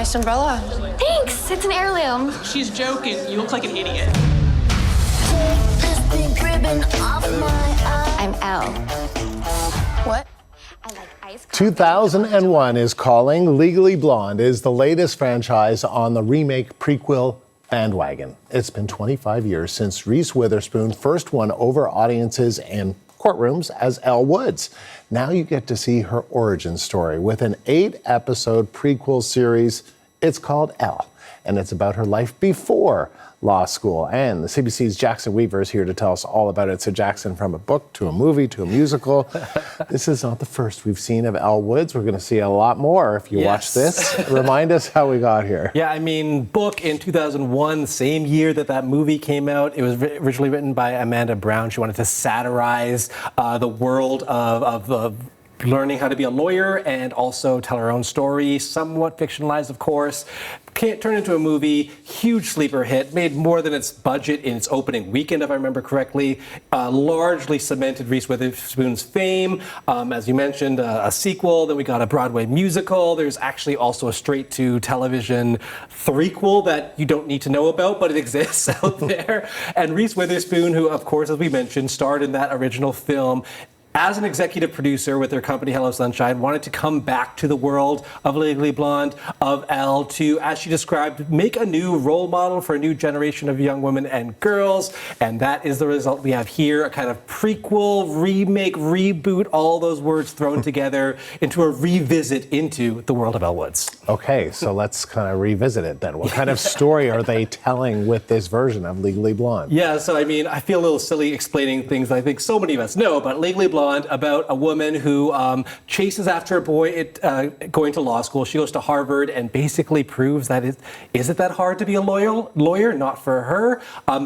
nice umbrella. Thanks, it's an heirloom. She's joking. You look like an idiot. I'm Elle. What? I like ice cream. 2001 is calling. Legally Blonde is the latest franchise on the remake prequel bandwagon. It's been 25 years since Reese Witherspoon first won over audiences in courtrooms as Elle Woods. Now you get to see her origin story with an 8-episode prequel series. It's called Elle, and it's about her life before law school. And the CBC's Jackson Weaver is here to tell us all about it. So Jackson, from a book to a movie to a musical, this is not the first we've seen of Elle Woods. We're going to see a lot more if you watch this. Remind us how we got here. Yeah, I mean, book in 2001, same year that movie came out. It was originally written by Amanda Brown. She wanted to satirize the world of learning how to be a lawyer and also tell her own story, somewhat fictionalized, of course. Turned into a movie, huge sleeper hit, made more than its budget in its opening weekend, if I remember correctly. Largely cemented Reese Witherspoon's fame. As you mentioned, a sequel, then we got a Broadway musical. There's actually also a straight-to-television threequel that you don't need to know about, but it exists out there. And Reese Witherspoon, who, of course, as we mentioned, starred in that original film, as an executive producer with their company Hello Sunshine, wanted to come back to the world of Legally Blonde, of Elle, to, as she described, make a new role model for a new generation of young women and girls. And that is the result we have here, a kind of prequel, remake, reboot, all those words thrown together into a revisit into the world of Elle Woods. Okay, so let's kind of revisit it then. What kind of story are they telling with this version of Legally Blonde? Yeah, so I mean, I feel a little silly explaining things that I think so many of us know, but Legally Blonde, about a woman who chases after a boy going to law school. She goes to Harvard and basically proves that is it that hard to be a lawyer? Not for her.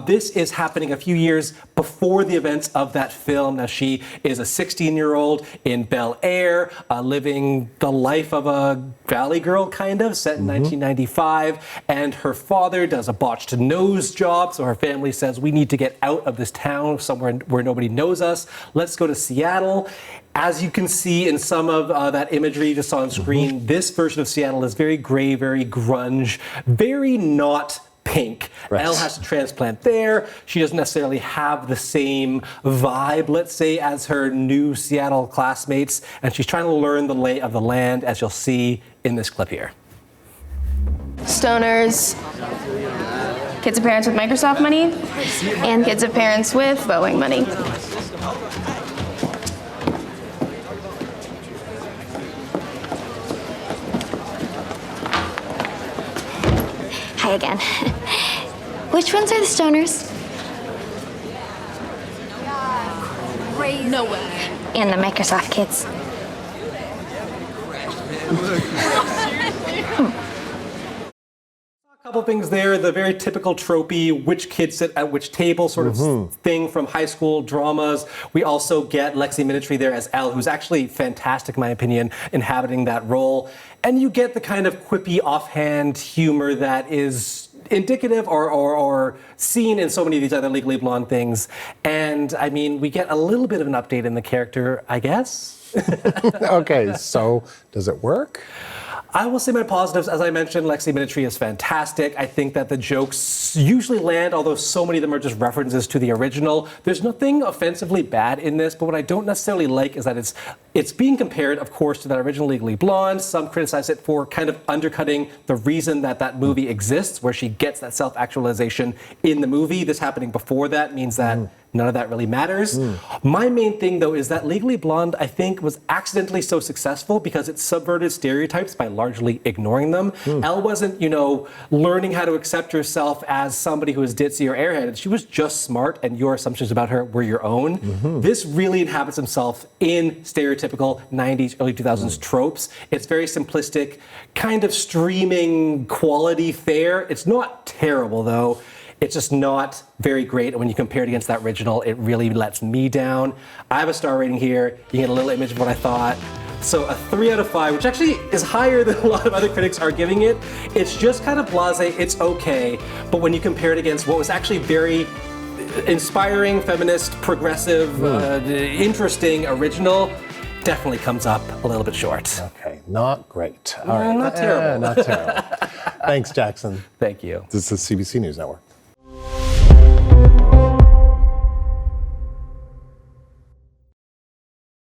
This is happening a few years before the events of that film. Now, she is a 16-year-old in Bel Air, living the life of a valley girl, kind of, set in 1995. And her father does a botched nose job, so her family says, we need to get out of this town, somewhere where nobody knows us. Let's go to Seattle. As you can see in some of that imagery you just saw on screen, this version of Seattle is very gray, very grunge, very not pink. Right. Elle has to transplant there. She doesn't necessarily have the same vibe, let's say, as her new Seattle classmates, and she's trying to learn the lay of the land, as you'll see in this clip here. Stoners, kids of parents with Microsoft money, and kids of parents with Boeing money. Hi again. Which ones are the stoners? No way. And the Microsoft kids. A couple things there, the very typical tropey, which kids sit at which table sort of thing from high school dramas. We also get Lexi Minitry there as Elle, who's actually fantastic, in my opinion, inhabiting that role. And you get the kind of quippy, offhand humor that is indicative or seen in so many of these other Legally Blonde things. And I mean, we get a little bit of an update in the character, I guess. Okay, so does it work? I will say my positives. As I mentioned, Lexi Minitry is fantastic. I think that the jokes usually land, although so many of them are just references to the original. There's nothing offensively bad in this, but what I don't necessarily like is that it's being compared, of course, to that original Legally Blonde. Some criticize it for kind of undercutting the reason that movie exists, where she gets that self-actualization in the movie. This happening before that means that none of that really matters. My main thing, though, is that Legally Blonde, I think, was accidentally so successful because it subverted stereotypes by largely ignoring them. Elle wasn't, learning how to accept herself as somebody who is ditzy or airheaded. She was just smart, and your assumptions about her were your own. This really inhabits himself in stereotypical 90s, early 2000s tropes. It's very simplistic, kind of streaming quality fare. It's not terrible, though. It's just not very great. And when you compare it against that original, it really lets me down. I have a star rating here. You get a little image of what I thought. So a 3 out of 5, which actually is higher than a lot of other critics are giving it. It's just kind of blasé. It's okay. But when you compare it against what was actually very inspiring, feminist, progressive, interesting, original, definitely comes up a little bit short. Okay. Not great. Not terrible. Not terrible. Thanks, Jackson. Thank you. This is the CBC News Network.